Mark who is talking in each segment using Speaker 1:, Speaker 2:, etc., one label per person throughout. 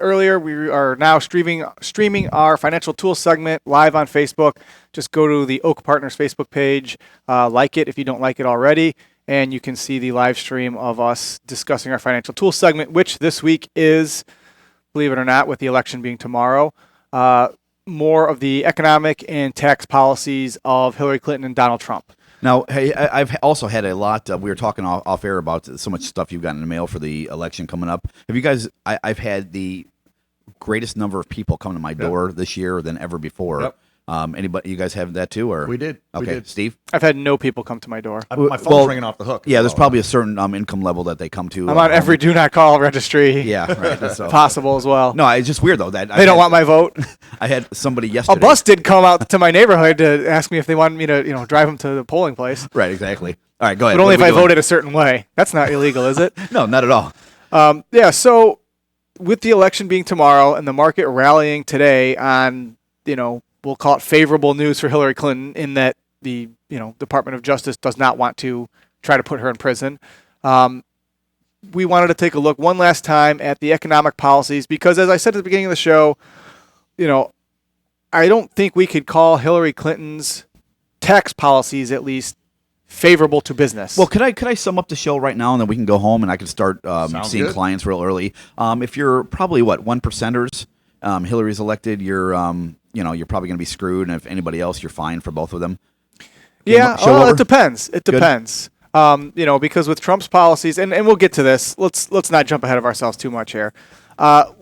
Speaker 1: earlier, we are now streaming our financial tools segment live on Facebook. Just go to the Oak Partners Facebook page, like it if you don't like it already, and you can see the live stream of us discussing our financial tools segment, which this week is, believe it or not, with the election being tomorrow, more of the economic and tax policies of Hillary Clinton and Donald Trump.
Speaker 2: Now, hey, I've also had a lot. We were talking off air about so much stuff you've gotten in the mail for the election coming up. Have you guys? I've had the greatest number of people come to my door this year than ever before.
Speaker 3: Yep.
Speaker 2: Anybody? You guys have that too, or
Speaker 3: We did.
Speaker 2: Okay,
Speaker 3: We did.
Speaker 2: Steve.
Speaker 1: I've had no people come to my door.
Speaker 3: My phone's ringing off the hook.
Speaker 2: Yeah, there's probably a certain income level that they come to.
Speaker 1: I'm on every do not call registry.
Speaker 2: Yeah, right. So.
Speaker 1: Possible as well.
Speaker 2: No, it's just weird though that
Speaker 1: They don't want my vote.
Speaker 2: I had somebody yesterday.
Speaker 1: A bus did come out to my neighborhood to ask me if they wanted me to, drive them to the polling place.
Speaker 2: Right, exactly. All right, go ahead.
Speaker 1: But only if
Speaker 2: What are
Speaker 1: I
Speaker 2: we doing?
Speaker 1: voted a certain way. That's not illegal, is it?
Speaker 2: No, not at all.
Speaker 1: So with the election being tomorrow and the market rallying today on, we'll call it favorable news for Hillary Clinton in that the, Department of Justice does not want to try to put her in prison. We wanted to take a look one last time at the economic policies because, as I said at the beginning of the show, I don't think we could call Hillary Clinton's tax policies at least favorable to business.
Speaker 2: Well, could I sum up the show right now, and then we can go home, and I can start seeing
Speaker 3: good.
Speaker 2: clients real early. If you're probably 1%ers, Hillary's elected, you're you're probably going to be screwed, and if anybody else, you're fine for both of them.
Speaker 1: Yeah,
Speaker 2: Show over?
Speaker 1: it depends. It depends. Because with Trump's policies, and we'll get to this. Let's not jump ahead of ourselves too much here. Why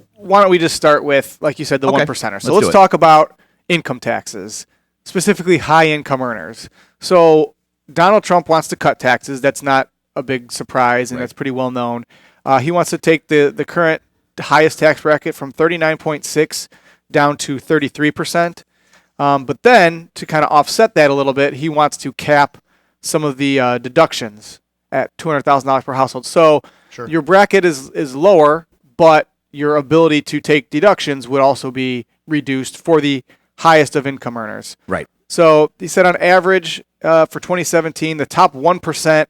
Speaker 1: don't we just start with, like you said, the
Speaker 2: Okay.
Speaker 1: 1%er. So
Speaker 2: Let's do
Speaker 1: let's
Speaker 2: it.
Speaker 1: talk about income taxes, specifically high income earners. So Donald Trump wants to cut taxes. That's not a big surprise, and that's pretty well known. He wants to take the current highest tax bracket from 39.6 down to 33%. But then, to kind of offset that a little bit, he wants to cap some of the deductions at $200,000 per household. So your bracket is lower, but your ability to take deductions would also be reduced for the highest of income earners.
Speaker 2: Right.
Speaker 1: So he said on average for 2017, the top 1%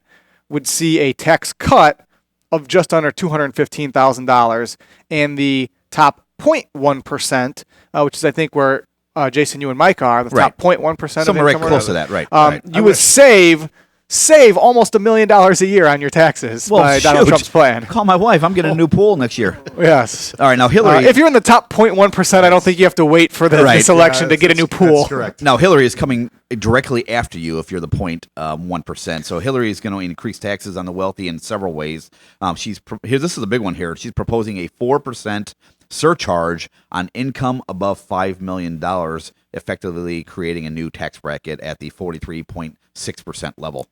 Speaker 1: would see a tax cut of just under $215,000, and the top 0.1%, which is I think where Jason, you and Mike are, the top 0.1%
Speaker 2: Somewhere
Speaker 1: of
Speaker 2: right
Speaker 1: income
Speaker 2: close to
Speaker 1: earners,
Speaker 2: that, right?
Speaker 1: you would save almost $1 million a year on your taxes by Donald
Speaker 2: shoot.
Speaker 1: Trump's plan.
Speaker 2: Call my wife. I'm getting a new pool next year.
Speaker 1: Yes.
Speaker 2: All right, now Hillary.
Speaker 1: If you're in the top 0.1%, I don't think you have to wait for this election to get a new pool.
Speaker 3: That's correct.
Speaker 2: Now Hillary is coming directly after you if you're the 0.1%. So Hillary is going to increase taxes on the wealthy in several ways. This is a big one here. She's proposing a 4% surcharge on income above $5 million, effectively creating a new tax bracket at the 43.6% level.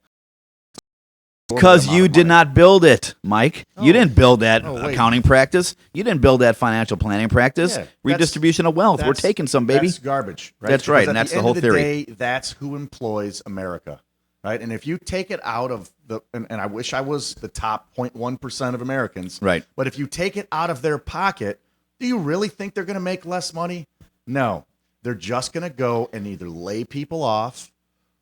Speaker 2: Because you did not build it, Mike. You didn't build that
Speaker 3: wait.
Speaker 2: accounting practice. You didn't build that financial planning practice.
Speaker 3: Yeah,
Speaker 2: redistribution of wealth. We're taking some, baby.
Speaker 3: That's garbage. Right?
Speaker 2: That's right,
Speaker 3: Because
Speaker 2: and
Speaker 3: at
Speaker 2: that's the
Speaker 3: end
Speaker 2: whole
Speaker 3: of
Speaker 2: theory.
Speaker 3: Day, that's who employs America, right? And if you take it out of and I wish I was the top 0.1% of Americans,
Speaker 2: Right.
Speaker 3: But if you take it out of their pocket, do you really think they're going to make less money? No, they're just going to go and either lay people off,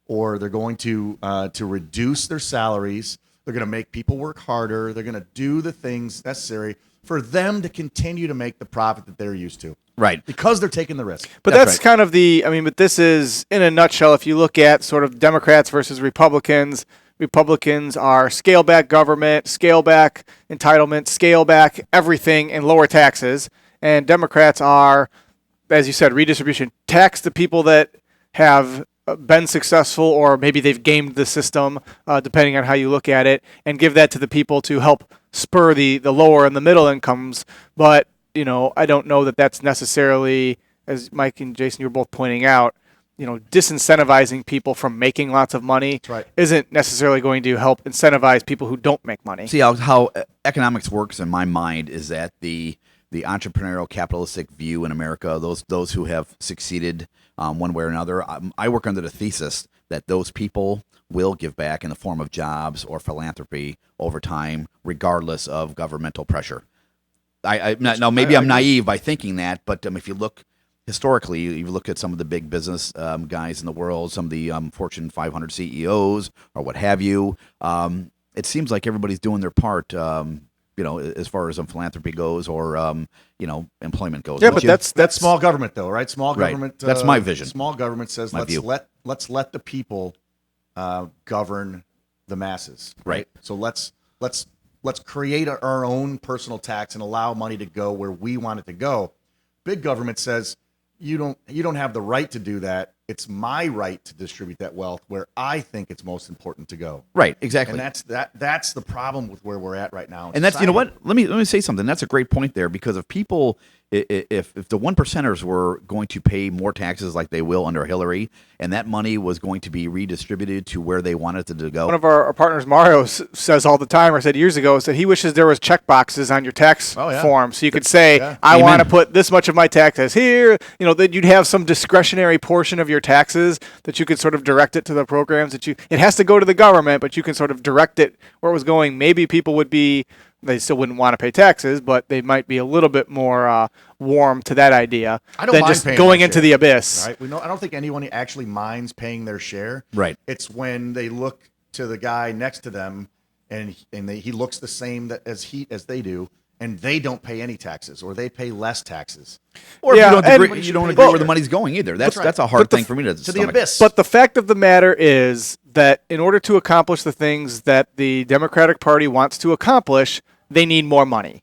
Speaker 3: or they're going to reduce their salaries. They're going to make people work harder. They're going to do the things necessary for them to continue to make the profit that they're used to.
Speaker 2: Right.
Speaker 3: Because they're taking the risk.
Speaker 1: But that's kind of but this is, in a nutshell, if you look at sort of Democrats versus Republicans, Republicans are scale back government, scale back entitlement, scale back everything, and lower taxes. And Democrats are, as you said, redistribution. Tax the people that have been successful, or maybe they've gamed the system, depending on how you look at it, and give that to the people to help spur the lower and the middle incomes. But, I don't know that that's necessarily, as Mike and Jason, you were both pointing out, disincentivizing people from making lots of money isn't necessarily going to help incentivize people who don't make money.
Speaker 2: See how economics works in my mind is that the entrepreneurial capitalistic view in America, those who have succeeded one way or another, I work under the thesis that those people will give back in the form of jobs or philanthropy over time, regardless of governmental pressure. Maybe I'm naive by thinking that, but if you look historically, you look at some of the big business guys in the world, some of the Fortune 500 CEOs or what have you, it seems like everybody's doing their part as far as philanthropy goes or employment goes.
Speaker 1: Yeah,
Speaker 2: Don't
Speaker 1: but
Speaker 2: you?
Speaker 3: That's small government, though, right? Small
Speaker 2: Right.
Speaker 3: government.
Speaker 2: That's my vision.
Speaker 3: Small government says
Speaker 2: My view.
Speaker 3: let's let the people govern the masses,
Speaker 2: Right.
Speaker 3: So let's create our own personal tax and allow money to go where we want it to go. Big government says you don't have the right to do that. It's my right to distribute that wealth where I think it's most important to go.
Speaker 2: Right, exactly.
Speaker 3: And that's the problem with where we're at right now. in
Speaker 2: And that's, you know
Speaker 3: society.
Speaker 2: what? Let me say something. That's a great point there, because if people, if the 1%ers were going to pay more taxes like they will under Hillary, and that money was going to be redistributed to where they wanted it to go.
Speaker 1: One of our partners, Mario, says all the time, or said years ago, is that he wishes there was check boxes on your tax
Speaker 3: Oh, yeah.
Speaker 1: form, so you could say,
Speaker 3: Yeah.
Speaker 1: I
Speaker 2: Amen.
Speaker 1: want to put this much of my taxes here. That you'd have some discretionary portion of your taxes that you could sort of direct it to the programs that you. It has to go to the government, but you can sort of direct it where it was going. Maybe people would be. They still wouldn't want to pay taxes, but they might be a little bit more warm to that idea
Speaker 3: I don't
Speaker 1: than
Speaker 3: mind
Speaker 1: just
Speaker 3: paying
Speaker 1: going
Speaker 3: my
Speaker 1: into
Speaker 3: share.
Speaker 1: the abyss.
Speaker 3: Right? I don't think anyone actually minds paying their share.
Speaker 2: Right.
Speaker 3: It's when they look to the guy next to them, and he looks the same as they do, and they don't pay any taxes, or they pay less taxes.
Speaker 2: Or
Speaker 1: Yeah,
Speaker 2: if you don't
Speaker 1: and-
Speaker 2: agree, you don't agree where the money's going either. That's
Speaker 3: right.
Speaker 2: that's a hard
Speaker 1: But the-
Speaker 2: thing for me to
Speaker 3: To the
Speaker 2: stomach.
Speaker 3: abyss.
Speaker 1: But the fact of the matter is that in order to accomplish the things that the Democratic Party wants to accomplish, they need more money.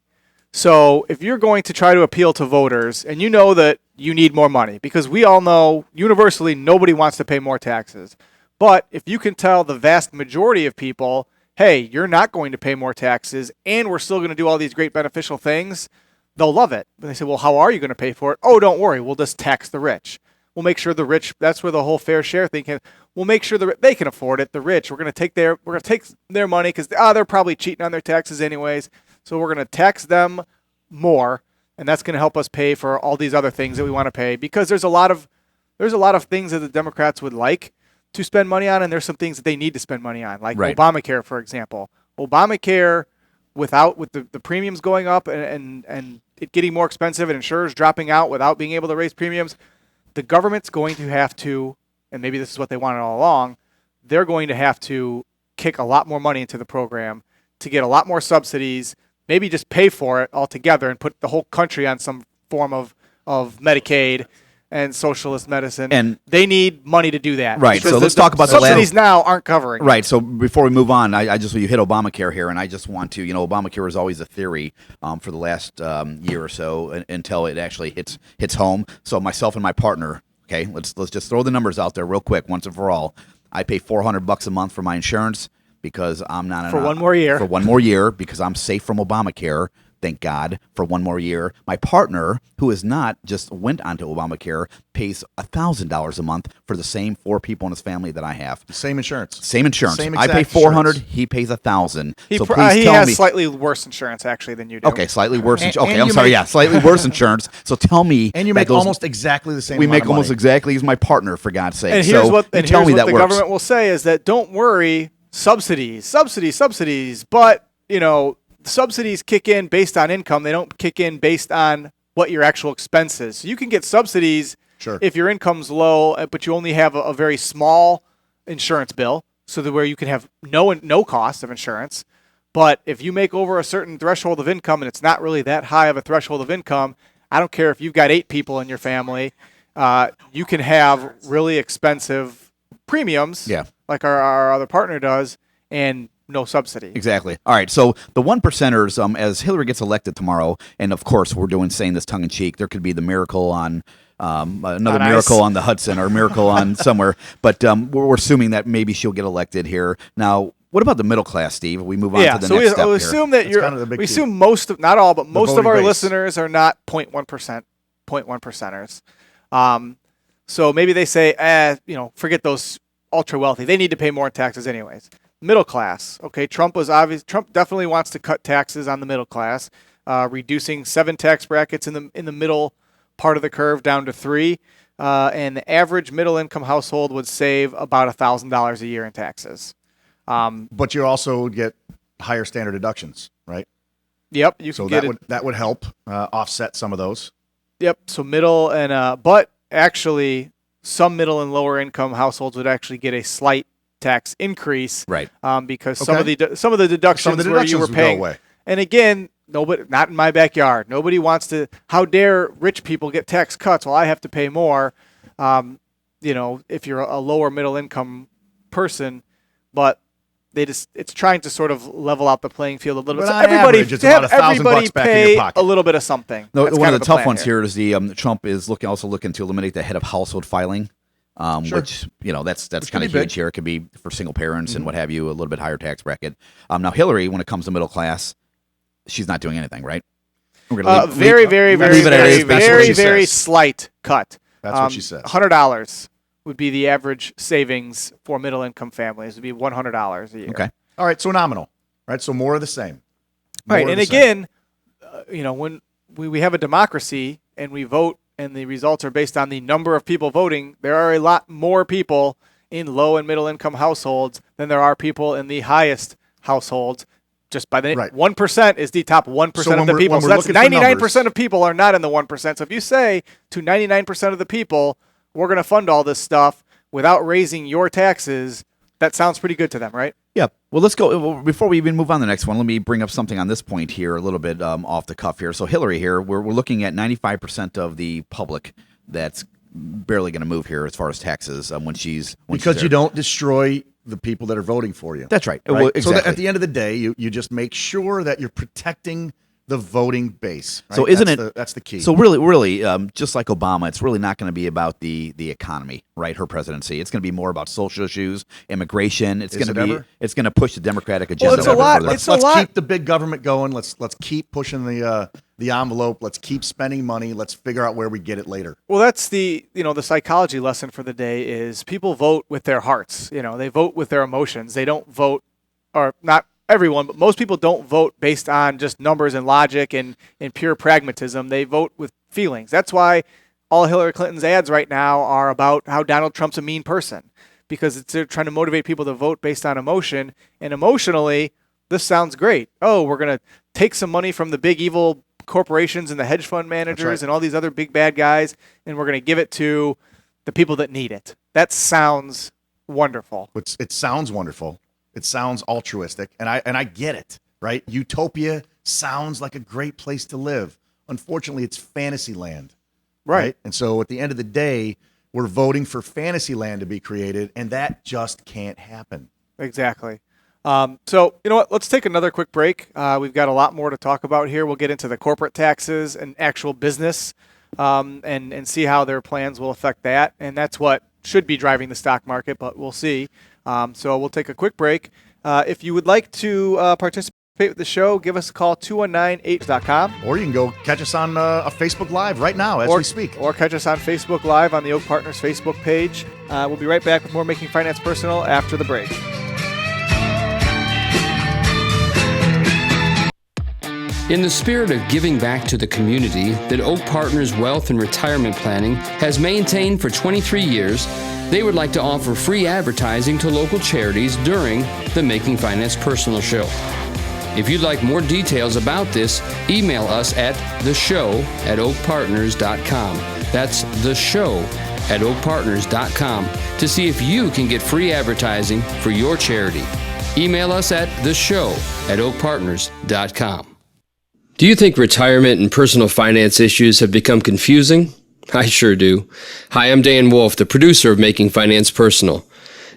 Speaker 1: So if you're going to try to appeal to voters, and you know that you need more money, because we all know universally nobody wants to pay more taxes. But if you can tell the vast majority of people, hey, you're not going to pay more taxes, and we're still going to do all these great beneficial things, they'll love it. And they say, well, how are you going to pay for it? Oh, don't worry. We'll just tax the rich. We'll make sure the rich, that's where the whole fair share thing can, we'll make sure they can afford it. The rich, we're going to take their money because they're probably cheating on their taxes anyways. So we're going to tax them more, and that's going to help us pay for all these other things that we want to pay, because there's a lot of things that the Democrats would like to spend money on, and there's some things that they need to spend money on, like
Speaker 2: Right.
Speaker 1: Obamacare, for example. Obamacare, with the premiums going up and it getting more expensive and insurers dropping out without being able to raise premiums, the government's going to have to, and maybe this is what they wanted all along, they're going to have to kick a lot more money into the program to get a lot more subsidies, maybe just pay for it altogether and put the whole country on some form of Medicaid and socialist medicine.
Speaker 2: And-
Speaker 1: they need money to do that.
Speaker 2: Right,
Speaker 1: Because
Speaker 2: so let's talk about the
Speaker 1: subsidies now aren't covering it.
Speaker 2: Right. So before we move on, I just you hit Obamacare here, and I just want to, Obamacare is always a theory for the last year or so until it actually hits home. So myself and my partner, okay, let's just throw the numbers out there real quick once and for all. I pay $400 a month for my insurance because I'm not
Speaker 1: For one more year.
Speaker 2: For one more year, because I'm safe from Obamacare. Thank God, for one more year. My partner, who is not, just went onto Obamacare, pays $1,000 a month for the same 4 people in his family that I have.
Speaker 3: Same insurance.
Speaker 2: Same insurance.
Speaker 3: Same
Speaker 2: I pay
Speaker 3: exact
Speaker 2: $400.
Speaker 3: insurance.
Speaker 2: He pays $1,000.
Speaker 1: He
Speaker 2: So please
Speaker 1: he
Speaker 2: tell
Speaker 1: has
Speaker 2: me.
Speaker 1: slightly worse insurance actually than you do.
Speaker 2: Okay, slightly worse.
Speaker 3: And-
Speaker 2: Okay,
Speaker 3: and
Speaker 2: I'm
Speaker 3: you
Speaker 2: sorry.
Speaker 3: make-
Speaker 2: Yeah, slightly worse insurance. So tell me.
Speaker 3: And you
Speaker 2: that
Speaker 3: make
Speaker 2: those-
Speaker 3: almost exactly the same.
Speaker 2: We
Speaker 3: amount
Speaker 2: make
Speaker 3: of
Speaker 2: almost
Speaker 3: money.
Speaker 2: exactly as my partner, for God's sake.
Speaker 1: And here's
Speaker 2: so
Speaker 1: what,
Speaker 2: you
Speaker 1: and
Speaker 2: tell
Speaker 1: here's
Speaker 2: me
Speaker 1: what
Speaker 2: that
Speaker 1: the
Speaker 2: works.
Speaker 1: government will say is that don't worry, subsidies. But subsidies kick in based on income. They don't kick in based on what your actual expense is. So you can get subsidies
Speaker 3: Sure.
Speaker 1: if your income's low, but you only have a very small insurance bill, so that where you can have no cost of insurance. But if you make over a certain threshold of income and it's not really that high of a threshold of income, I don't care if you've got 8 people in your family, you can have really expensive premiums,
Speaker 2: Yeah.
Speaker 1: like our other partner does, and no subsidy.
Speaker 2: Exactly. All right. So the 1%ers, as Hillary gets elected tomorrow, and of course we're saying this tongue in cheek, there could be the miracle on another
Speaker 1: On ice.
Speaker 2: miracle on the Hudson or a miracle on somewhere, but we're assuming that maybe she'll get elected here. Now, what about the middle class, Steve? We move on
Speaker 1: Yeah,
Speaker 2: to the
Speaker 1: so
Speaker 2: next
Speaker 1: we
Speaker 2: step here.
Speaker 1: assume that
Speaker 3: That's kind of the big
Speaker 1: we
Speaker 3: key.
Speaker 1: assume not all, but most of
Speaker 3: voting
Speaker 1: our
Speaker 3: base.
Speaker 1: listeners are not 0.1%, 0.1%ers. So maybe they say, forget those ultra wealthy. They need to pay more in taxes anyways. Middle class. Okay, Trump definitely wants to cut taxes on the middle class, reducing 7 tax brackets in the middle part of the curve down to 3. And the average middle income household would save about $1,000 a year in taxes.
Speaker 3: But you also get higher standard deductions, right?
Speaker 1: Yep, you
Speaker 3: So
Speaker 1: can get
Speaker 3: that would help offset some of those.
Speaker 1: Yep. So middle and but actually, some middle and lower income households would actually get a slight tax increase,
Speaker 2: Right.
Speaker 1: Because some of
Speaker 3: Okay.
Speaker 1: the deductions
Speaker 3: Some of the
Speaker 1: where you
Speaker 3: deductions
Speaker 1: were
Speaker 3: would
Speaker 1: paying
Speaker 3: go away.
Speaker 1: And again, nobody, not in my backyard. Nobody wants to. How dare rich people get tax cuts while I have to pay more? If you're a lower middle income person, but it's trying to sort of level out the playing field a little bit. So
Speaker 3: average, it's about $1,000 back in your pocket.
Speaker 1: A little bit of something.
Speaker 2: No,
Speaker 1: That's
Speaker 2: one
Speaker 1: kind
Speaker 2: of the tough
Speaker 1: plan
Speaker 2: ones here is the Trump is also looking to eliminate the head of household filing, which that's kind of
Speaker 3: be
Speaker 2: huge
Speaker 3: big.
Speaker 2: here. It could be for single parents and what have you, a little bit higher tax bracket. Now Hillary, when it comes to middle class, she's not doing anything, right? We're gonna
Speaker 1: Very, very, very,
Speaker 2: leave it at it
Speaker 1: very,
Speaker 2: is, based on what
Speaker 1: very,
Speaker 2: she
Speaker 1: very
Speaker 3: says.
Speaker 1: slight cut.
Speaker 3: That's what she says.
Speaker 1: $100 would be the average savings for middle income families. It would be $100 a year.
Speaker 2: Okay.
Speaker 3: All right, so nominal, right? So more of the same.
Speaker 1: Right,
Speaker 3: More of
Speaker 1: and
Speaker 3: the same.
Speaker 1: again, when we have a democracy and we vote and the results are based on the number of people voting, there are a lot more people in low and middle income households than there are people in the highest households. Just by the
Speaker 3: Right.
Speaker 1: 1% is the top 1%
Speaker 3: So
Speaker 1: of
Speaker 3: when
Speaker 1: the
Speaker 3: we're-
Speaker 1: people.
Speaker 3: when
Speaker 1: So
Speaker 3: we're
Speaker 1: that's
Speaker 3: looking for
Speaker 1: 99%
Speaker 3: numbers-
Speaker 1: of people are not in the 1%. So if you say to 99% of the people, we're going to fund all this stuff without raising your taxes, that sounds pretty good to them, right?
Speaker 2: Yeah. Well, let's go. Before we even move on to the next one, let me bring up something on this point here, a little bit off the cuff here. So Hillary here, we're looking at 95% of the public that's barely going to move here as far as taxes when she's
Speaker 3: Because
Speaker 2: there.
Speaker 3: you don't destroy the people that are voting for you.
Speaker 2: That's right.
Speaker 3: Right?
Speaker 2: Well,
Speaker 3: So
Speaker 2: exactly.
Speaker 3: that at the end of the day, you just make sure that you're protecting the voting base. Right?
Speaker 2: So isn't
Speaker 3: that's the key.
Speaker 2: So really, just like Obama, it's really not going to be about the economy, right? Her presidency. It's going to be more about social issues, immigration. It's
Speaker 3: Is
Speaker 2: going
Speaker 3: it
Speaker 2: to be.
Speaker 3: ever?
Speaker 2: It's going to push the Democratic agenda.
Speaker 1: it's a
Speaker 2: a little
Speaker 1: lot.
Speaker 2: further.
Speaker 1: It's a
Speaker 3: let's
Speaker 1: lot.
Speaker 3: keep the big government going. Let's keep pushing the envelope. Let's keep spending money. Let's figure out where we get it later.
Speaker 1: Well, that's the psychology lesson for the day is people vote with their hearts. They vote with their emotions. They don't vote, or not everyone, but most people don't vote based on just numbers and logic and pure pragmatism. They vote with feelings. That's why all Hillary Clinton's ads right now are about how Donald Trump's a mean person, because they're trying to motivate people to vote based on emotion. And emotionally, this sounds great. Oh, we're going to take some money from the big evil corporations and the hedge fund managers
Speaker 3: right.
Speaker 1: and all these other big bad guys, and we're going to give it to the people that need it. That sounds wonderful.
Speaker 3: It sounds wonderful. It sounds altruistic, and I get it, right? Utopia sounds like a great place to live. Unfortunately, it's fantasy land,
Speaker 1: Right.
Speaker 3: And so at the end of the day, we're voting for fantasy land to be created, and that just can't happen.
Speaker 1: Exactly. So, you know what? Let's take another quick break. We've got a lot more to talk about here. We'll get into the corporate taxes and actual business and see how their plans will affect that. And that's what should be driving the stock market, but we'll see. So we'll take a quick break. If you would like to participate with the show, give us a call, 219-8.com.
Speaker 3: Or you can go catch us on a Facebook Live right now as we speak.
Speaker 1: Or catch us on Facebook Live on the Oak Partners Facebook page. We'll be right back with more Making Finance Personal after the break.
Speaker 4: In the spirit of giving back to the community that Oak Partners Wealth and Retirement Planning has maintained for 23 years, they would like to offer free advertising to local charities during the Making Finance Personal show. If you'd like more details about this, email us at theshow@oakpartners.com. That's theshow@oakpartners.com to see if you can get free advertising for your charity. Email us at theshow@oakpartners.com. Do you think retirement and personal finance issues have become confusing? I sure do. Hi, I'm Dan Wolf, the producer of Making Finance Personal.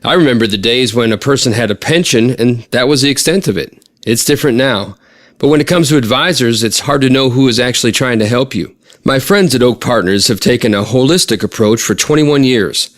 Speaker 4: I remember the days when a person had a pension and that was the extent of it. It's different now. But when it comes to advisors, it's hard to know who is actually trying to help you. My friends at Oak Partners have taken a holistic approach for 21 years.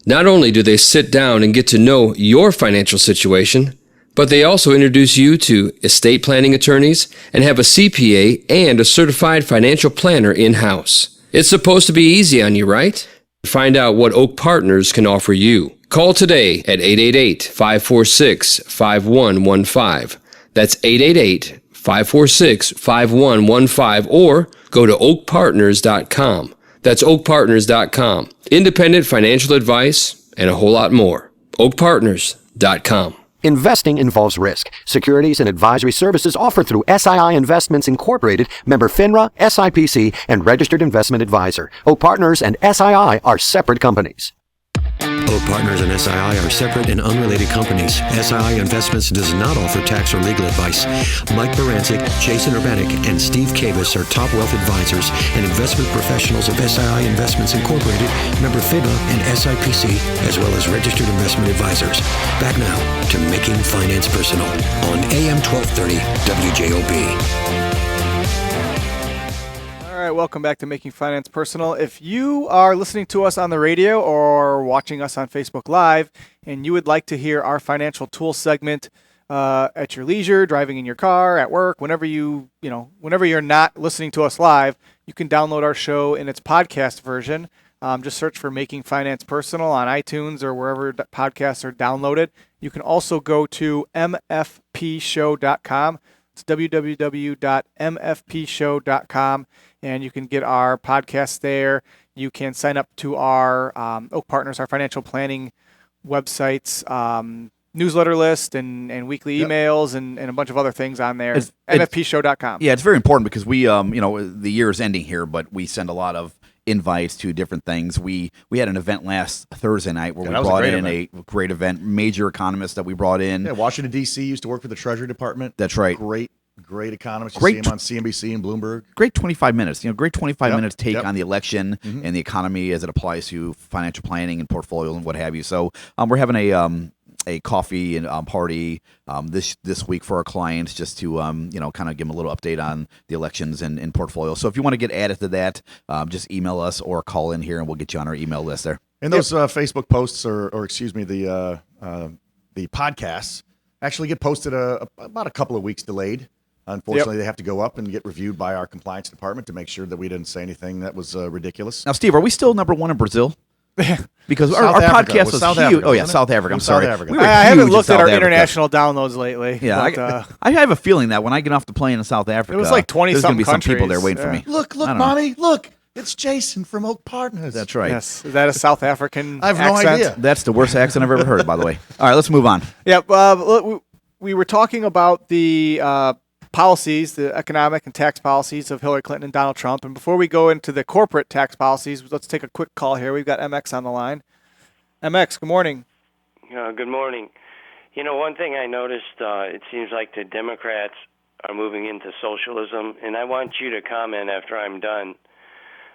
Speaker 4: Not only do they sit down and get to know your financial situation, but they also introduce you to estate planning attorneys and have a CPA and a certified financial planner in-house. It's supposed to be easy on you, right? Find out what Oak Partners can offer you. Call today at 888-546-5115. That's 888-546-5115, or go to oakpartners.com. That's oakpartners.com. Independent financial advice and a whole lot more. oakpartners.com.
Speaker 5: Investing involves risk. Securities and advisory services offered through SII Investments Incorporated, member FINRA, SIPC, and registered investment advisor. Oak Partners and SII are separate companies. Oak Partners and SII are separate and unrelated companies. SII Investments does not offer tax or legal advice. Mike Baranczyk, Jason Urbanik, and Steve Kavis are top wealth advisors and investment professionals of SII Investments Incorporated, member FINRA and SIPC, as well as registered investment advisors. Back now to Making Finance Personal on AM 1230 WJOB.
Speaker 1: All right, welcome back to Making Finance Personal. If you are listening to us on the radio or watching us on Facebook Live and you would like to hear our financial tools segment at your leisure, driving in your car, at work, whenever whenever you're not listening to us live, you can download our show in its podcast version. Just search for Making Finance Personal on iTunes or wherever podcasts are downloaded. You can also go to mfpshow.com. It's www.mfpshow.com. And you can get our podcast there. You can sign up to our Oak Partners, our financial planning websites, newsletter list, and weekly emails, and a bunch of other things on there. MFPshow.com.
Speaker 2: Yeah, it's very important because we, the year is ending here, but we send a lot of invites to different things. We had an event last Thursday night where we brought in a great event, major economists that we brought in.
Speaker 3: Yeah, Washington, D.C. used to work for the Treasury Department.
Speaker 2: That's right.
Speaker 3: Great economists. You see him on CNBC and Bloomberg.
Speaker 2: Great 25 minutes. Great 25 minutes take on the election and the economy as it applies to financial planning and portfolio and what have you. So we're having a coffee and party this week for our clients just to kind of give them a little update on the elections and portfolio. So if you want to get added to that, just email us or call in here and we'll get you on our email list there.
Speaker 3: And those Facebook posts or excuse me, the podcasts actually get posted about a couple of weeks delayed. Unfortunately, they have to go up and get reviewed by our compliance department to make sure that we didn't say anything that was ridiculous.
Speaker 2: Now, Steve, are we still number one in Brazil? Because our
Speaker 3: Africa.
Speaker 2: podcast was
Speaker 3: South
Speaker 2: huge.
Speaker 3: Africa,
Speaker 2: Oh, yeah,
Speaker 3: wasn't it?
Speaker 2: South Africa. I'm sorry.
Speaker 3: South Africa.
Speaker 2: We were
Speaker 1: I haven't
Speaker 2: huge in
Speaker 1: looked at
Speaker 2: South
Speaker 1: our
Speaker 2: Africa.
Speaker 1: international downloads lately.
Speaker 2: Yeah,
Speaker 1: but,
Speaker 2: I have a feeling that when I get off the plane in South Africa,
Speaker 1: it was like 20
Speaker 2: there's going to be
Speaker 1: something
Speaker 2: some people there
Speaker 1: countries.
Speaker 2: waiting for me.
Speaker 3: Look,
Speaker 2: I don't know.
Speaker 3: mommy, look. It's Jason from Oak Partners.
Speaker 2: That's right.
Speaker 1: yes, is that a South African
Speaker 3: I have no
Speaker 1: accent?
Speaker 3: idea.
Speaker 2: That's the worst accent I've ever heard, by the way. All right, let's move on.
Speaker 1: Yeah, we were talking about the policies, the economic and tax policies of Hillary Clinton and Donald Trump. And before we go into the corporate tax policies, let's take a quick call here. We've got MX on the line. MX, good morning.
Speaker 6: Good morning. One thing I noticed, it seems like the Democrats are moving into socialism, and I want you to comment after I'm done.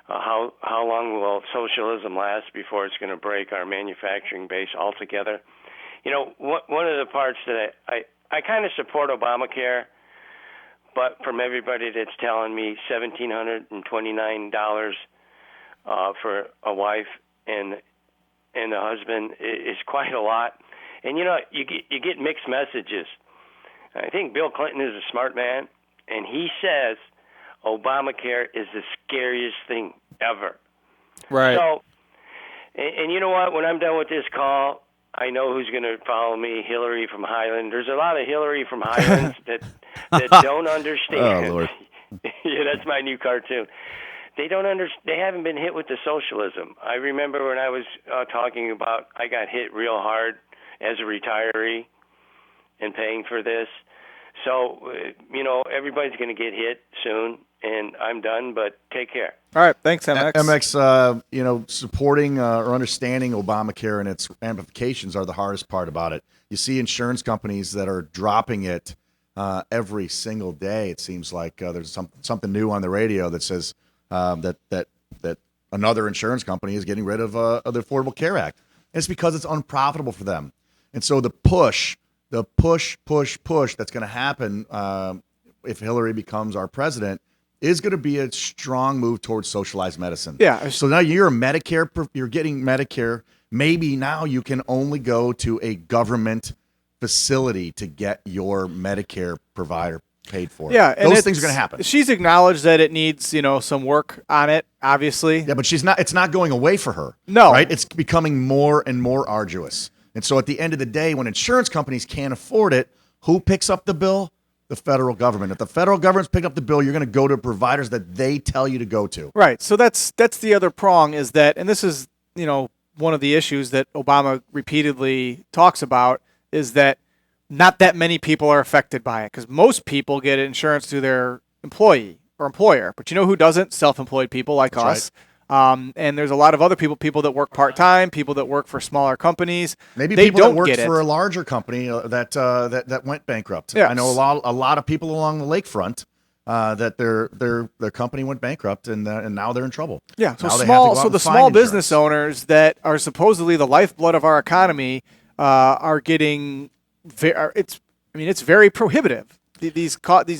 Speaker 6: How long will socialism last before it's going to break our manufacturing base altogether? One of the parts that I kind of support Obamacare, but from everybody that's telling me $1,729 for a wife and a husband is quite a lot. And you get mixed messages. I think Bill Clinton is a smart man, and he says Obamacare is the scariest thing ever.
Speaker 1: Right.
Speaker 6: So, and you know what? When I'm done with this call, I know who's going to follow me, Hillary from Highland. There's a lot of Hillary from Highlands that don't understand.
Speaker 2: Oh, Lord.
Speaker 6: Yeah, that's my new cartoon. They don't They haven't been hit with the socialism. I remember when I was talking about I got hit real hard as a retiree and paying for this. So, everybody's going to get hit soon, and I'm done, but take care.
Speaker 1: All right, thanks, MX.
Speaker 3: MX, supporting or understanding Obamacare and its ramifications are the hardest part about it. You see insurance companies that are dropping it every single day. It seems like there's something new on the radio that says that another insurance company is getting rid of the Affordable Care Act. And it's because it's unprofitable for them. And so the push that's going to happen if Hillary becomes our president is going to be a strong move towards socialized medicine.
Speaker 1: Yeah.
Speaker 3: So now you're getting Medicare. Maybe now you can only go to a government facility to get your Medicare provider paid for.
Speaker 1: Yeah, and
Speaker 3: those things are going to happen.
Speaker 1: She's acknowledged that it needs, some work on it, obviously.
Speaker 3: Yeah, but it's not going away for her.
Speaker 1: No.
Speaker 3: Right? It's becoming more and more arduous. And so at the end of the day, when insurance companies can't afford it, who picks up the bill? The federal government. If the federal government's picking up the bill, you're going to go to providers that they tell you to go to.
Speaker 1: Right. So that's the other prong is that, and this is, one of the issues that Obama repeatedly talks about is that not that many people are affected by it because most people get insurance through their employee or employer. But you know who doesn't? Self-employed people like us. And there's a lot of other people that work part-time, people that work for smaller companies.
Speaker 3: Maybe
Speaker 1: they
Speaker 3: people
Speaker 1: don't
Speaker 3: that worked
Speaker 1: get it.
Speaker 3: for a larger company that went bankrupt.
Speaker 1: Yes.
Speaker 3: I know a lot of people along the lakefront that their company went bankrupt and now they're in trouble.
Speaker 1: Yeah, so
Speaker 3: Now they have to go out
Speaker 1: so
Speaker 3: and
Speaker 1: the
Speaker 3: find
Speaker 1: small
Speaker 3: insurance.
Speaker 1: business owners that are supposedly the lifeblood of our economy are getting it's very prohibitive. These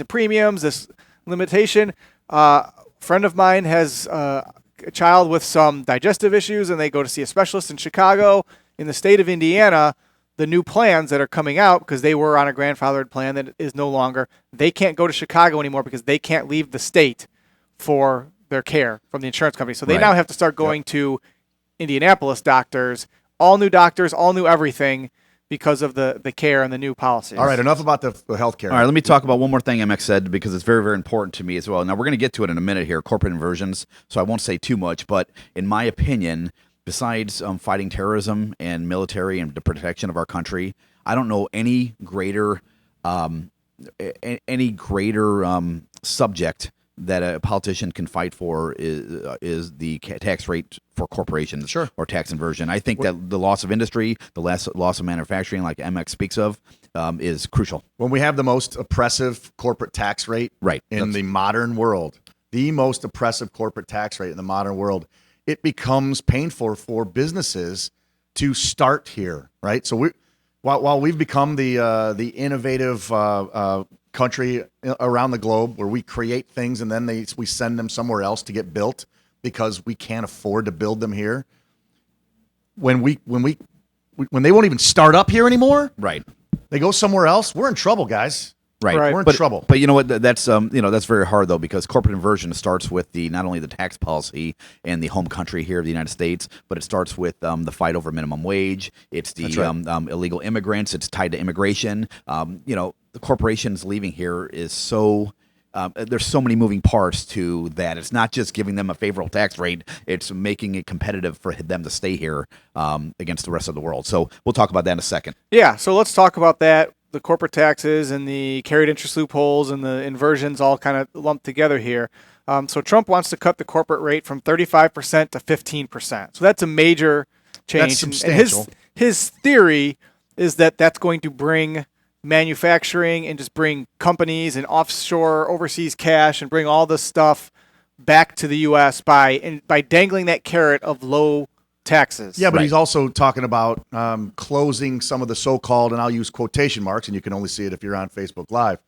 Speaker 1: premiums, this limitation. Friend of mine has a child with some digestive issues, and they go to see a specialist in Chicago. In the state of Indiana, the new plans that are coming out, because they were on a grandfathered plan that is no longer, they can't go to Chicago anymore because they can't leave the state for their care from the insurance company. So they
Speaker 2: Right.
Speaker 1: now have to start going to Indianapolis doctors, all new everything, because of the care and the new policies.
Speaker 3: All right, enough about the healthcare.
Speaker 2: All right, let me talk about one more thing MX said because it's very, very important to me as well. Now, we're going to get to it in a minute here, corporate inversions, so I won't say too much. But in my opinion, besides fighting terrorism and military and the protection of our country, I don't know any greater subject that a politician can fight for is the tax rate for corporations
Speaker 3: Sure.
Speaker 2: or tax inversion. I think that the loss of industry, the loss of manufacturing, like MX speaks of, is crucial.
Speaker 3: When we have the most oppressive corporate tax rate
Speaker 2: Right.
Speaker 3: in the modern world, the most oppressive corporate tax rate in the modern world, it becomes painful for businesses to start here, right? So while we've become the innovative country around the globe where we create things and then we send them somewhere else to get built because we can't afford to build them here. When they won't even start up here anymore,
Speaker 2: Right.
Speaker 3: they go somewhere else. We're in trouble, guys.
Speaker 2: Right.
Speaker 1: Right.
Speaker 3: We're in
Speaker 2: But,
Speaker 3: trouble.
Speaker 2: But you know what? That's that's very hard though, because corporate inversion starts with not only the tax policy and the home country here of the United States, but it starts with the fight over minimum wage. It's the illegal immigrants. It's tied to immigration. The corporations leaving here is so. There's so many moving parts to that. It's not just giving them a favorable tax rate. It's making it competitive for them to stay here against the rest of the world. So we'll talk about that in a second.
Speaker 1: Yeah, so let's talk about that. The corporate taxes and the carried interest loopholes and the inversions all kind of lumped together here. So Trump wants to cut the corporate rate from 35% to 15%. So that's a major change.
Speaker 3: That's
Speaker 1: And
Speaker 3: substantial.
Speaker 1: his theory is that that's going to bring manufacturing and just bring companies and offshore overseas cash and bring all this stuff back to the U.S. by dangling that carrot of low taxes.
Speaker 3: Yeah, but
Speaker 2: Right.
Speaker 3: he's also talking about closing some of the so-called, and I'll use quotation marks, and you can only see it if you're on Facebook Live,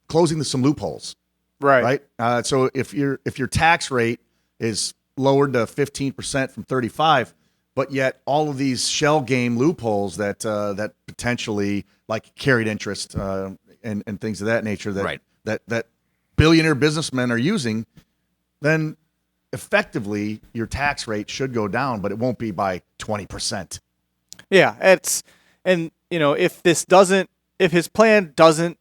Speaker 3: closing some loopholes,
Speaker 1: Right.
Speaker 3: right? So if your tax rate is lowered to 15% from 35%, but yet all of these shell game loopholes that potentially, like carried interest and things of that nature,
Speaker 2: Right.
Speaker 3: that billionaire businessmen are using, then effectively your tax rate should go down, but it won't be by 20%.
Speaker 1: Yeah, if his plan doesn't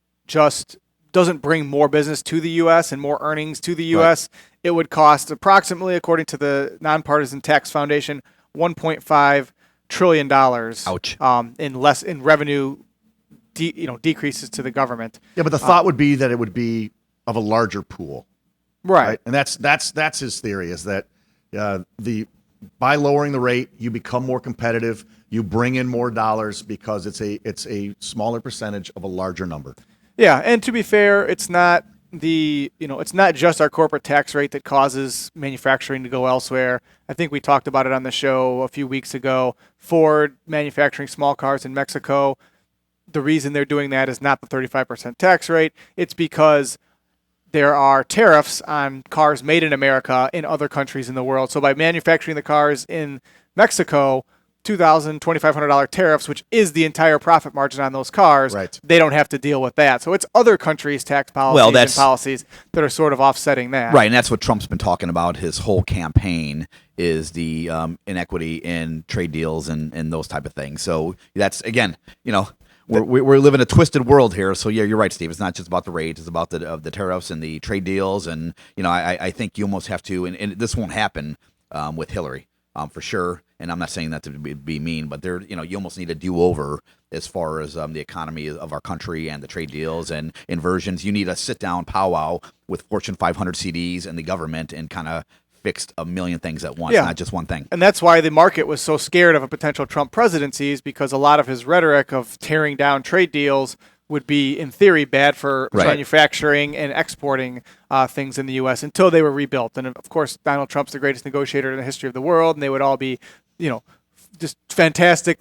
Speaker 1: bring more business to the U.S. and more earnings to the U.S., it would cost approximately, according to the Nonpartisan Tax Foundation, $1.5 trillion.
Speaker 2: Ouch.
Speaker 1: In revenue, decreases to the government.
Speaker 3: Yeah, but the thought would be that it would be of a larger pool,
Speaker 1: Right.
Speaker 3: and that's his theory, is that by lowering the rate, you become more competitive, you bring in more dollars because it's a smaller percentage of a larger number.
Speaker 1: Yeah, and to be fair, it's not it's not just our corporate tax rate that causes manufacturing to go elsewhere. I think we talked about it on the show a few weeks ago. Ford manufacturing small cars in Mexico. The reason they're doing that is not the 35% tax rate. It's because there are tariffs on cars made in America in other countries in the world. So by manufacturing the cars in Mexico, $2,000, $2,500 tariffs, which is the entire profit margin on those cars,
Speaker 3: Right.
Speaker 1: they don't have to deal with that. So it's other countries' tax policies and policies that are sort of offsetting that.
Speaker 2: Right, and that's what Trump's been talking about his whole campaign is the inequity in trade deals and those type of things. So that's, again, we're living a twisted world here. So yeah, you're right, Steve. It's not just about the rates; it's about the tariffs and the trade deals. And I think you almost have to, and this won't happen with Hillary for sure. And I'm not saying that to be mean, but you almost need a do-over as far as the economy of our country and the trade deals and inversions. You need a sit-down powwow with Fortune 500 CDs and the government and kind of fixed a million things at once,
Speaker 1: Yeah.
Speaker 2: not just one thing.
Speaker 1: And that's why the market was so scared of a potential Trump presidency, is because a lot of his rhetoric of tearing down trade deals would be, in theory, bad for
Speaker 2: Right.
Speaker 1: manufacturing and exporting things in the U.S. until they were rebuilt. And of course, Donald Trump's the greatest negotiator in the history of the world, and they would all be, just fantastic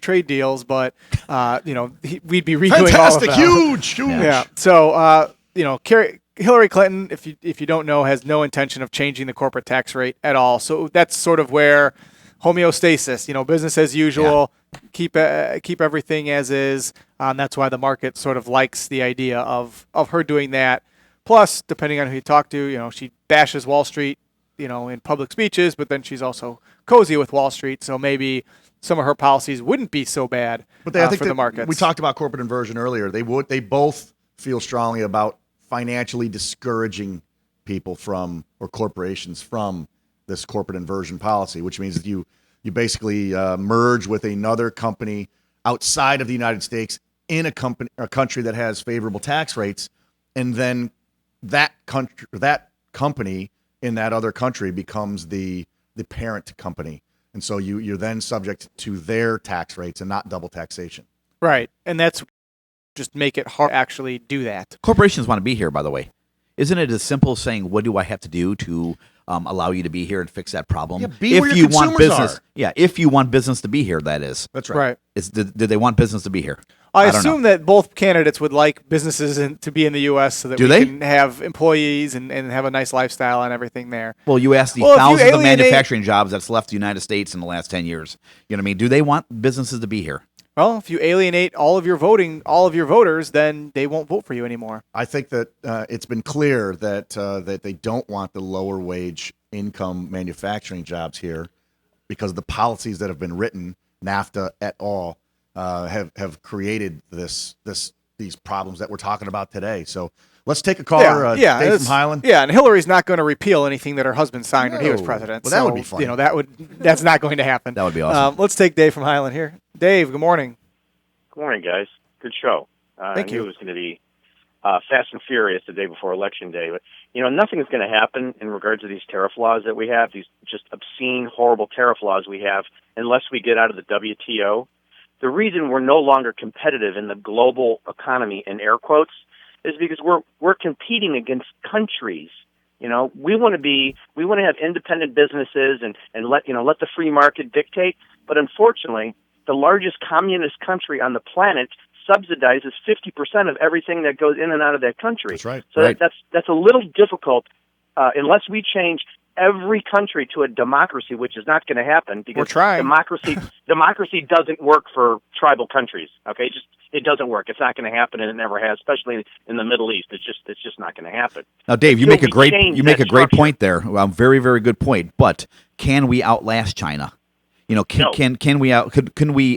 Speaker 1: trade deals. But we'd be redoing
Speaker 3: Fantastic,
Speaker 1: all of them.
Speaker 3: huge.
Speaker 1: Yeah. So, Hillary Clinton, if you don't know, has no intention of changing the corporate tax rate at all. So that's sort of where homeostasis, business as usual, keep everything as is. That's why the market sort of likes the idea of her doing that. Plus, depending on who you talk to, she bashes Wall Street, in public speeches, but then she's also cozy with Wall Street. So maybe some of her policies wouldn't be so bad
Speaker 3: But I think
Speaker 1: for the markets.
Speaker 3: we talked about corporate inversion earlier. They both feel strongly about financially discouraging people from, or corporations from, this corporate inversion policy, which means that you basically merge with another company outside of the United States in a country that has favorable tax rates, and then that company in that other country becomes the parent company, and so you're then subject to their tax rates and not double taxation.
Speaker 1: Right. And that's just make it hard to actually do that.
Speaker 2: Corporations want to be here, by the way. Isn't it as simple as saying, what do I have to do to allow you to be here and fix that problem?
Speaker 3: Yeah, be where your
Speaker 2: want
Speaker 3: consumers
Speaker 2: business,
Speaker 3: are.
Speaker 2: Yeah, if you want business to be here, that is.
Speaker 3: That's right.
Speaker 1: Right.
Speaker 2: Did they want business to be here?
Speaker 1: I
Speaker 2: don't know.
Speaker 1: assume that both candidates would like businesses to be in the U.S. so that
Speaker 2: Do
Speaker 1: we
Speaker 2: they?
Speaker 1: can have employees and have a nice lifestyle and everything there.
Speaker 2: Well, you ask the
Speaker 1: Well, if you
Speaker 2: thousands of
Speaker 1: alienate-
Speaker 2: manufacturing jobs that's left the United States in the last 10 years. You know what I mean? Do they want businesses to be here?
Speaker 1: Well, if you alienate all of your voters, then they won't vote for you anymore.
Speaker 3: I think that it's been clear that they don't want the lower wage income manufacturing jobs here because the policies that have been written, NAFTA et al., have created these problems that we're talking about today. So let's take a caller, Dave from
Speaker 1: it's-
Speaker 3: Highland.
Speaker 1: Yeah, and Hillary's not going to repeal anything that her husband signed when he was
Speaker 3: No.
Speaker 1: president.
Speaker 3: Well, that
Speaker 1: so,
Speaker 3: would be funny.
Speaker 1: That's not going to happen.
Speaker 2: That would be awesome.
Speaker 1: Let's take Dave from Highland here. Dave, good morning.
Speaker 7: Good morning, guys. Good show.
Speaker 1: Thank
Speaker 7: I knew
Speaker 1: you.
Speaker 7: it was going to be fast and furious the day before Election Day. But, nothing is going to happen in regards to these tariff laws that we have, these just obscene, horrible tariff laws we have, unless we get out of the WTO. The reason we're no longer competitive in the global economy, in air quotes, is because we're competing against countries. We want to have independent businesses and let the free market dictate. But unfortunately, the largest communist country on the planet subsidizes 50% of everything that goes in and out of that country.
Speaker 3: That's right.
Speaker 7: So
Speaker 2: Right.
Speaker 7: that's a little difficult unless we change every country to a democracy, which is not going to happen because
Speaker 1: We're trying.
Speaker 7: democracy doesn't work for tribal countries. Okay, it doesn't work. It's not going to happen, and it never has, especially in the Middle East. It's just not going to happen.
Speaker 2: Now, Dave, you
Speaker 7: Until
Speaker 2: make a
Speaker 7: we
Speaker 2: great
Speaker 7: change
Speaker 2: you make
Speaker 7: that
Speaker 2: a great
Speaker 7: structure.
Speaker 2: point there. Very, very good point. But can we outlast China?
Speaker 7: No.
Speaker 2: Can we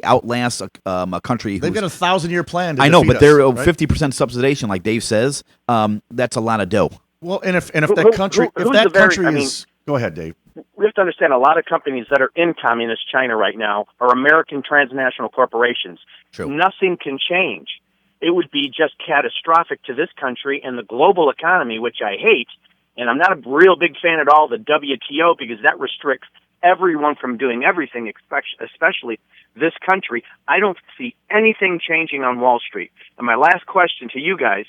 Speaker 2: outlast a country?
Speaker 3: They've
Speaker 2: who's-
Speaker 3: got a 1,000-year plan. To
Speaker 2: I know,
Speaker 3: defeat
Speaker 2: but they're
Speaker 3: us, right?
Speaker 2: 50% subsidization, like Dave says. That's a lot of dough.
Speaker 3: Well, and if
Speaker 7: Who-
Speaker 3: that country,
Speaker 7: who's
Speaker 3: if that
Speaker 7: the very-
Speaker 3: country
Speaker 7: I mean-
Speaker 3: is, go ahead, Dave.
Speaker 7: We have to understand a lot of companies that are in communist China right now are American transnational corporations.
Speaker 2: True.
Speaker 7: Nothing can change. It would be just catastrophic to this country and the global economy, which I hate. And I'm not a real big fan at all of the WTO because that restricts everyone from doing everything, especially this country. I don't see anything changing on Wall Street. And my last question to you guys,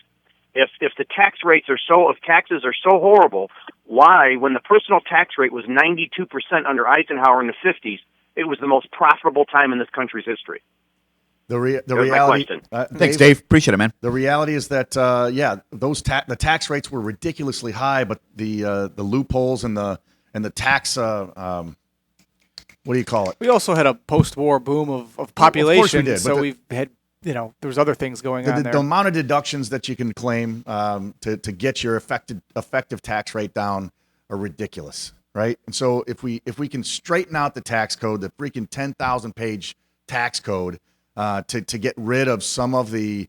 Speaker 7: if the taxes are so horrible, why, when the personal tax rate was 92% under Eisenhower in the 50s, it was the most profitable time in this country's history?
Speaker 3: The
Speaker 7: That was my
Speaker 3: reality.
Speaker 7: question.
Speaker 2: Thanks, Dave. Appreciate it, man.
Speaker 3: The reality is that the tax rates were ridiculously high, but the loopholes and the tax what do you call it?
Speaker 1: We also had a post-war boom of population,
Speaker 3: course we did, but
Speaker 1: so
Speaker 3: the-
Speaker 1: we've had, there was other things going on
Speaker 3: The
Speaker 1: there.
Speaker 3: amount of deductions that you can claim to get your effective tax rate down are ridiculous, right? And so if we can straighten out the tax code, the freaking 10,000-page tax code, to get rid of some of the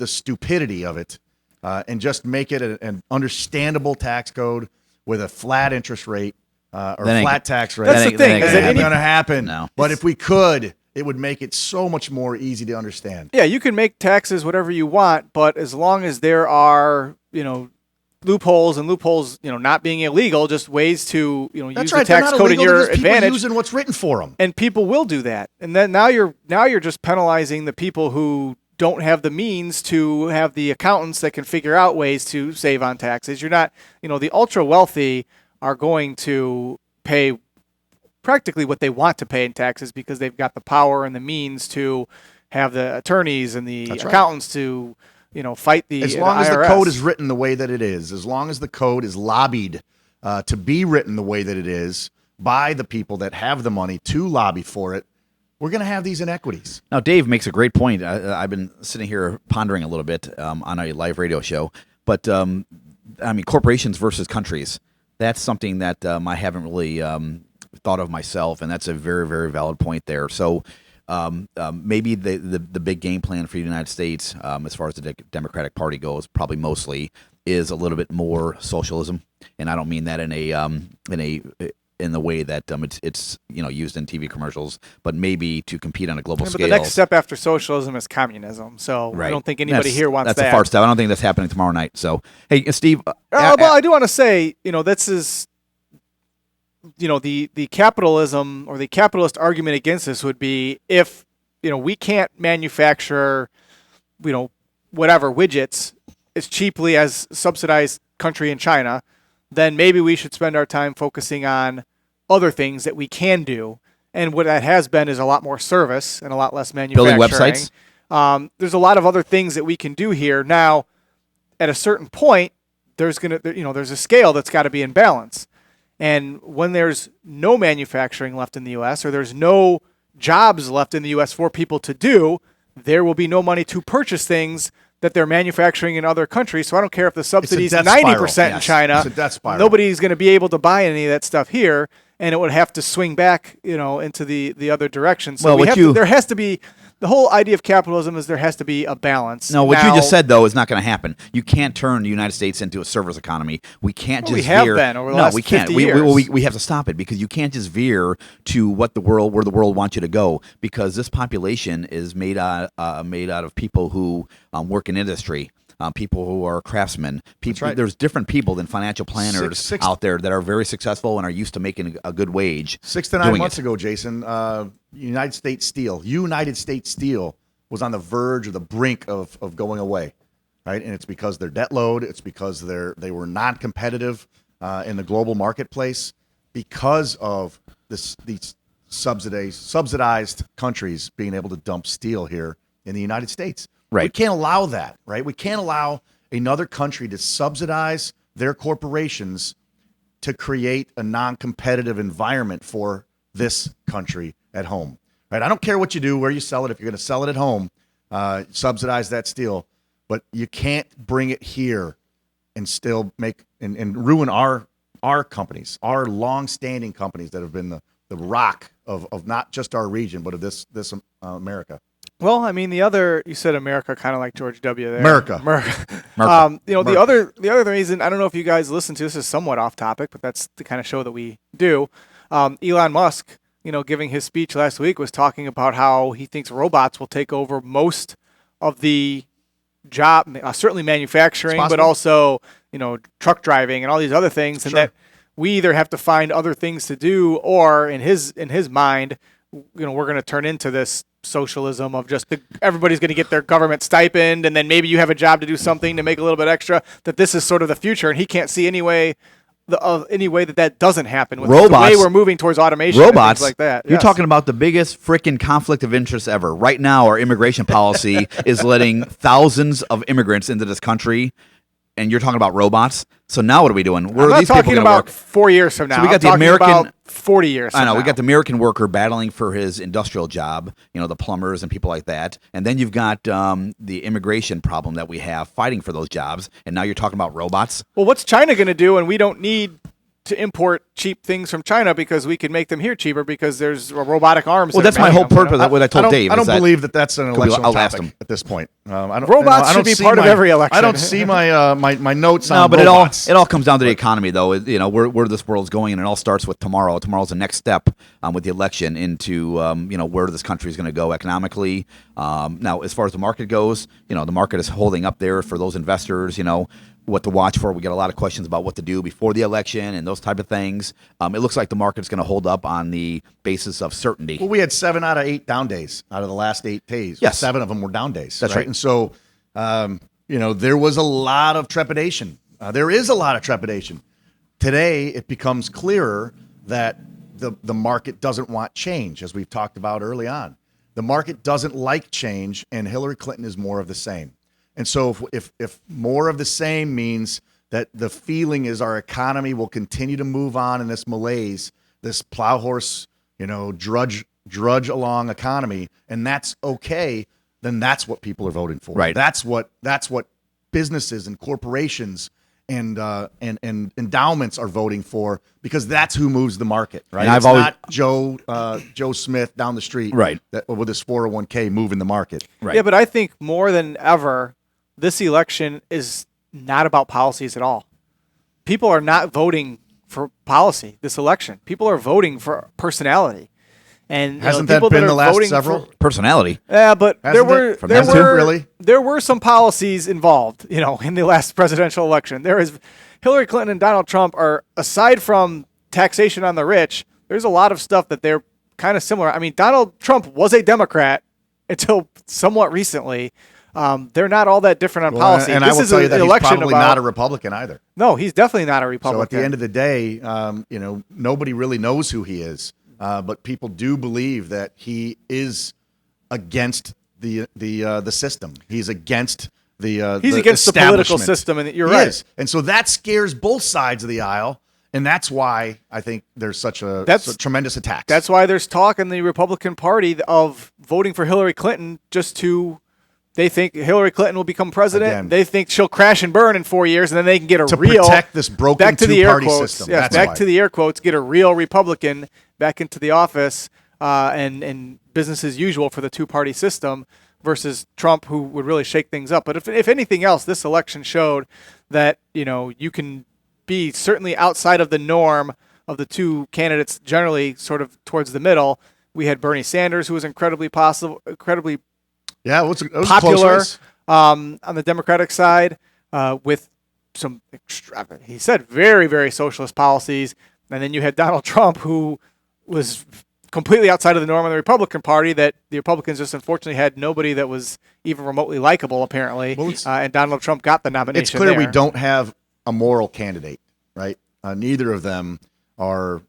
Speaker 3: stupidity of it, and just make it an understandable tax code with a flat interest rate or
Speaker 2: That ain't-
Speaker 3: flat tax rate.
Speaker 1: That's the
Speaker 2: that
Speaker 1: thing.
Speaker 2: ain't
Speaker 1: Is
Speaker 2: gonna
Speaker 1: that
Speaker 3: It's
Speaker 1: any,
Speaker 3: going to happen.
Speaker 2: No.
Speaker 3: But if we could, it would make it so much more easy to understand.
Speaker 1: yeah, you can make taxes whatever you want, but as long as there are, loopholes and loopholes, not being illegal, just ways to,
Speaker 3: That's
Speaker 1: use
Speaker 3: right.
Speaker 1: the tax
Speaker 3: They're not
Speaker 1: code in
Speaker 3: illegal,
Speaker 1: your
Speaker 3: they're just people
Speaker 1: advantage.
Speaker 3: using what's written for them.
Speaker 1: And people will do that. And then now you're just penalizing the people who don't have the means to have the accountants that can figure out ways to save on taxes. You're not, the ultra wealthy are going to pay practically what they want to pay in taxes because they've got the power and the means to have the attorneys and the
Speaker 3: That's right.
Speaker 1: accountants to, fight the
Speaker 3: As long as the
Speaker 1: IRS.
Speaker 3: code is written the way that it is, as long as the code is lobbied to be written the way that it is by the people that have the money to lobby for it, we're going to have these inequities.
Speaker 2: Now, Dave makes a great point. I've been sitting here pondering a little bit on a live radio show, but corporations versus countries. That's something that I haven't really thought of myself, and that's a very, very valid point there. So maybe the big game plan for the United States, as far as the Democratic Party goes, probably mostly is a little bit more socialism, and I don't mean that in the way that it's used in TV commercials, but maybe to compete on a global
Speaker 1: But
Speaker 2: scale.
Speaker 1: the next step after socialism is communism. So I don't think anybody here wants
Speaker 2: that's
Speaker 1: that.
Speaker 2: a far step. I don't think that's happening tomorrow night. So, hey, Steve.
Speaker 1: Well, I do want to say, this is, the capitalism or the capitalist argument against this would be if, we can't manufacture, whatever widgets as cheaply as subsidized country in China, then maybe we should spend our time focusing on other things that we can do. And what that has been is a lot more service and a lot less manufacturing.
Speaker 2: Building websites?
Speaker 1: There's a lot of other things that we can do here. Now, at a certain point, there's a scale that's got to be in balance. And when there's no manufacturing left in the U.S. or there's no jobs left in the U.S. for people to do, there will be no money to purchase things that they're manufacturing in other countries. So I don't care if the subsidy's 90% in China.
Speaker 3: It's a death spiral.
Speaker 1: Nobody's going to be able to buy any of that stuff here, and it would have to swing back, into the other direction. So there has to be the whole idea of capitalism is there has to be a balance.
Speaker 2: No, what you just said though is not going to happen. You can't turn the United States into a service economy. We can't just
Speaker 1: we have
Speaker 2: veer.
Speaker 1: been over the
Speaker 2: no,
Speaker 1: last
Speaker 2: we can't.
Speaker 1: 50
Speaker 2: We
Speaker 1: years.
Speaker 2: have to stop it because you can't just veer to where the world wants you to go, because this population is made out of people who work in industry. People who are craftsmen. People,
Speaker 3: right.
Speaker 2: There's different people than financial planners out there that are very successful and are used to making a good wage.
Speaker 3: 6 to 9 months ago, Jason, United States Steel was on the verge or the brink of going away, right? And it's because their debt load. It's because they were non-competitive in the global marketplace because of these subsidized countries being able to dump steel here in the United States.
Speaker 2: Right.
Speaker 3: We can't allow that, right? We can't allow another country to subsidize their corporations to create a non-competitive environment for this country at home, right? I don't care what you do, where you sell it. If you're going to sell it at home, subsidize that steel, but you can't bring it here and still make and ruin our companies, our long-standing companies that have been the rock of not just our region, but of this America.
Speaker 1: Well, I mean, you said America, kind of like George W. there.
Speaker 3: America.
Speaker 1: The other reason, I don't know if you guys listen to this, is somewhat off topic, but that's the kind of show that we do. Elon Musk, giving his speech last week, was talking about how he thinks robots will take over most of the job, certainly manufacturing, but also, truck driving and all these other things, and that we either have to find other things to do, or in his mind, we're going to turn into this socialism of just everybody's going to get their government stipend, and then maybe you have a job to do something to make a little bit extra. That this is sort of the future, and he can't see any way that doesn't happen with
Speaker 2: robots,
Speaker 1: the way we're moving towards automation.
Speaker 2: Robots
Speaker 1: and things like that.
Speaker 2: You're
Speaker 1: Yes.
Speaker 2: talking about the biggest freaking conflict of interest ever. Right now, our immigration policy is letting thousands of immigrants into this country, and you're talking about robots. So now what are we doing? Where
Speaker 1: I'm
Speaker 2: are
Speaker 1: not
Speaker 2: these people
Speaker 1: talking
Speaker 2: going to
Speaker 1: about
Speaker 2: work?
Speaker 1: 4 years from now.
Speaker 2: So we got
Speaker 1: I'm
Speaker 2: the
Speaker 1: talking
Speaker 2: American-
Speaker 1: about 40 years from
Speaker 2: I know
Speaker 1: now.
Speaker 2: we got the American worker battling for his industrial job, the plumbers and people like that, and then you've got the immigration problem that we have fighting for those jobs, and now you're talking about robots.
Speaker 1: Well, what's China going to do? And we don't need to import cheap things from China because we can make them here cheaper because there's robotic arms.
Speaker 2: Well,
Speaker 1: that
Speaker 2: that's
Speaker 1: are
Speaker 2: my
Speaker 1: making
Speaker 2: whole
Speaker 1: them,
Speaker 2: purpose. What I told Dave.
Speaker 3: I don't
Speaker 2: is that
Speaker 3: believe that's an election
Speaker 2: I'll ask
Speaker 3: topic
Speaker 2: him.
Speaker 3: at this point.
Speaker 1: Robots should be
Speaker 3: see
Speaker 1: part of every election.
Speaker 3: I don't see my notes on
Speaker 2: No, but
Speaker 3: robots.
Speaker 2: it all comes down to the economy, though. Where this world's going, and it all starts with tomorrow. Tomorrow's the next step with the election into where this country is going to go economically. Now, as far as the market goes, the market is holding up there for those investors. what to watch for. We get a lot of questions about what to do before the election and those type of things. It looks like the market's going to hold up on the basis of certainty.
Speaker 3: Well, we had 7 out of 8 down days out of the last 8 days.
Speaker 2: Yes.
Speaker 3: 7 of them were down days.
Speaker 2: That's right.
Speaker 3: And so, there was a lot of trepidation. There is a lot of trepidation. Today, it becomes clearer that the market doesn't want change, as we've talked about early on. The market doesn't like change, and Hillary Clinton is more of the same. And so if more of the same means that the feeling is our economy will continue to move on in this malaise, this plow horse, drudge along economy, and that's okay, then that's what people are voting for.
Speaker 2: Right.
Speaker 3: That's what businesses and corporations and endowments are voting for, because that's who moves the market, right?
Speaker 2: And I've
Speaker 3: it's
Speaker 2: always-
Speaker 3: not Joe Smith down the street,
Speaker 2: Right,
Speaker 3: with his 401k moving the market.
Speaker 2: right.
Speaker 1: Yeah, but I think more than ever, this election is not about policies at all. People are not voting for policy this election. People are voting for personality. And
Speaker 3: Hasn't
Speaker 1: people
Speaker 3: that been
Speaker 1: are
Speaker 3: the last
Speaker 1: voting
Speaker 3: several?
Speaker 1: for-
Speaker 2: Personality.
Speaker 1: Yeah, but
Speaker 3: Hasn't it? From that too, really?
Speaker 1: there were some policies involved, in the last presidential election. There is Hillary Clinton and Donald Trump are, aside from taxation on the rich, there's a lot of stuff that they're kind of similar. I mean, Donald Trump was a Democrat until somewhat recently. They're not all that different on policy.
Speaker 3: And
Speaker 1: this
Speaker 3: I will
Speaker 1: is
Speaker 3: tell you
Speaker 1: an
Speaker 3: that he's
Speaker 1: election
Speaker 3: probably
Speaker 1: about,
Speaker 3: not a Republican either.
Speaker 1: No, he's definitely not a
Speaker 3: So
Speaker 1: Republican.
Speaker 3: at the end of the day, nobody really knows who he is, but people do believe that he is against the system. He's against
Speaker 1: he's against the political
Speaker 3: establishment.
Speaker 1: system, and you're
Speaker 3: He
Speaker 1: right.
Speaker 3: is. And so that scares both sides of the aisle, and that's why I think there's such a tremendous attack.
Speaker 1: That's why there's talk in the Republican Party of voting for Hillary Clinton they think Hillary Clinton will become president.
Speaker 3: Again.
Speaker 1: They think she'll crash and burn in 4 years, and then they can get a
Speaker 3: to
Speaker 1: real
Speaker 3: protect this broken
Speaker 1: back to the air
Speaker 3: two-party
Speaker 1: quotes.
Speaker 3: system.
Speaker 1: Yes,
Speaker 3: That's
Speaker 1: back
Speaker 3: why.
Speaker 1: to the air quotes. Get a real Republican back into the office, and business as usual for the two-party system versus Trump, who would really shake things up. But if anything else, this election showed that you can be certainly outside of the norm of the two candidates, generally sort of towards the middle. We had Bernie Sanders, who was incredibly
Speaker 3: Yeah, it was a close
Speaker 1: popular
Speaker 3: race.
Speaker 1: on the Democratic side, with some he said very, very socialist policies. And then you had Donald Trump, who was completely outside of the norm in the Republican Party, that the Republicans just unfortunately had nobody that was even remotely likable, apparently.
Speaker 3: Well,
Speaker 1: and Donald Trump got the nomination.
Speaker 3: It's clear we
Speaker 1: there.
Speaker 3: don't have a moral candidate, right? Neither of them are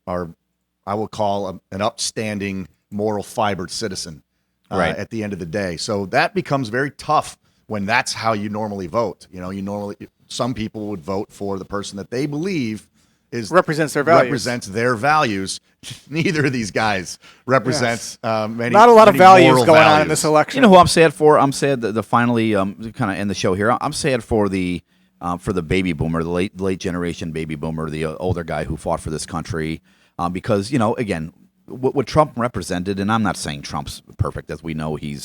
Speaker 3: I will call an upstanding, moral fibered citizen
Speaker 2: Right.
Speaker 3: at the end of the day. So that becomes very tough when that's how you normally vote. Some people would vote for the person that they believe
Speaker 1: Represents their values.
Speaker 3: Represents their values. Neither of these guys represents many.
Speaker 1: Not a lot of
Speaker 3: many
Speaker 1: values
Speaker 3: moral
Speaker 1: going on in
Speaker 3: values.
Speaker 1: this election.
Speaker 2: You know who I'm sad for? I'm sad that the finally kind of end the show here. I'm sad for the baby boomer, the late generation baby boomer, the older guy who fought for this country, because again, what Trump represented, and I'm not saying Trump's perfect, as we know he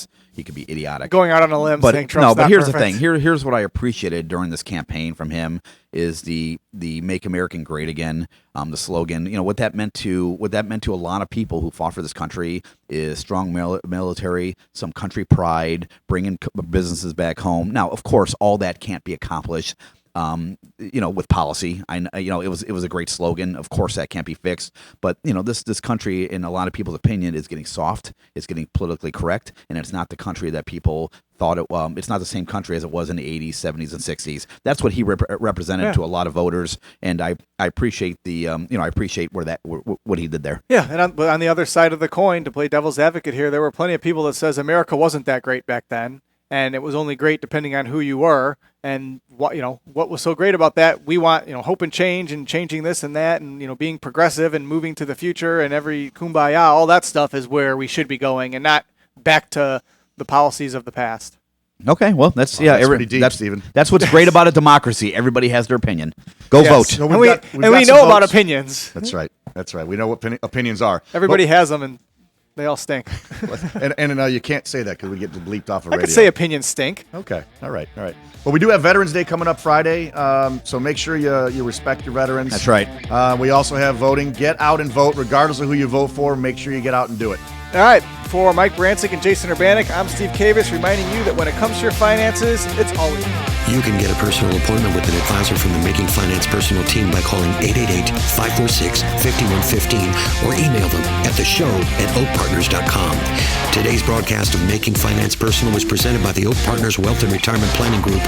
Speaker 2: could be idiotic.
Speaker 1: Going out on a limb
Speaker 2: But
Speaker 1: saying Trump's
Speaker 2: but
Speaker 1: not
Speaker 2: here's
Speaker 1: perfect.
Speaker 2: the thing. Here's what I appreciated during this campaign from him is the "Make America Great Again," the slogan. What that meant to a lot of people who fought for this country is strong military, some country pride, bringing businesses back home. Now, of course, all that can't be accomplished. With policy, it was a great slogan. Of course, that can't be fixed. But this country, in a lot of people's opinion, is getting soft. It's getting politically correct, and it's not the country that people thought it. It's not the same country as it was in the 80s, 70s, and 60s. That's what he represented to a lot of voters, and I appreciate I appreciate what he did there.
Speaker 1: Yeah, and on the other side of the coin, to play devil's advocate here, there were plenty of people that says America wasn't that great back then, and it was only great depending on who you were. And what was so great about that? We want hope and change, and changing this and that, and being progressive and moving to the future, and every kumbaya, all that stuff is where we should be going, and not back to the policies of the past.
Speaker 2: Okay, well that's
Speaker 3: that's pretty deep, Stephen.
Speaker 2: That's what's great about a democracy. Everybody has their opinion. Go vote.
Speaker 3: No,
Speaker 1: And
Speaker 3: we've
Speaker 1: we
Speaker 3: got some
Speaker 1: know about
Speaker 3: votes.
Speaker 1: opinions.
Speaker 3: That's right. That's right. We know what opinions are.
Speaker 1: Everybody has them, and they all stink.
Speaker 3: And you can't say that because we get bleeped off of
Speaker 1: I
Speaker 3: radio.
Speaker 1: could say opinions stink.
Speaker 3: Okay. All right. Well, we do have Veterans Day coming up Friday, so make sure you respect your veterans.
Speaker 2: That's right.
Speaker 3: We also have voting. Get out and vote, regardless of who you vote for. Make sure you get out and do it.
Speaker 1: All right, for Mike Brancic and Jason Urbanik, I'm Steve Kavis, reminding you that when it comes to your finances, it's always
Speaker 5: You can get a personal appointment with an advisor from the Making Finance Personal team by calling 888-546-5115 or email them at theshow@oakpartners.com. Today's broadcast of Making Finance Personal was presented by the Oak Partners Wealth and Retirement Planning Group,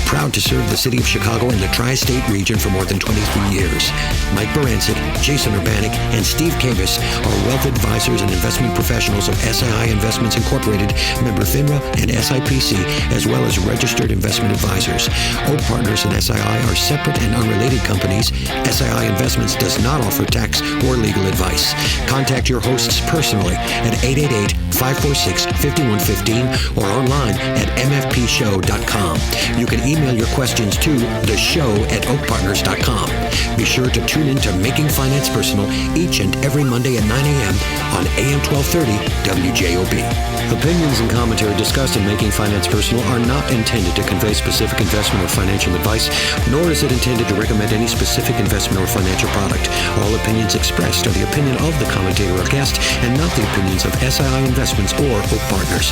Speaker 5: proud to serve the city of Chicago and the tri-state region for more than 23 years. Mike Barancic, Jason Urbanic, and Steve Kavis are wealth advisors and investment professionals of SII Investments Incorporated, member FINRA and SIPC, as well as registered investment advisors. Oak Partners and SII are separate and unrelated companies. SII Investments does not offer tax or legal advice. Contact your hosts personally at 888-546-5115 or online at mfpshow.com. You can email your questions to theshow@oakpartners.com. Be sure to tune in to Making Finance Personal each and every Monday at 9 a.m. on AM 1230 WJOB. Opinions and commentary discussed in Making Finance Personal are not intended to convey specific investment or financial advice, nor is it intended to recommend any specific investment or financial product. All opinions expressed are the opinion of the commentator or guest and not the opinions of SII Investments or Oak Partners.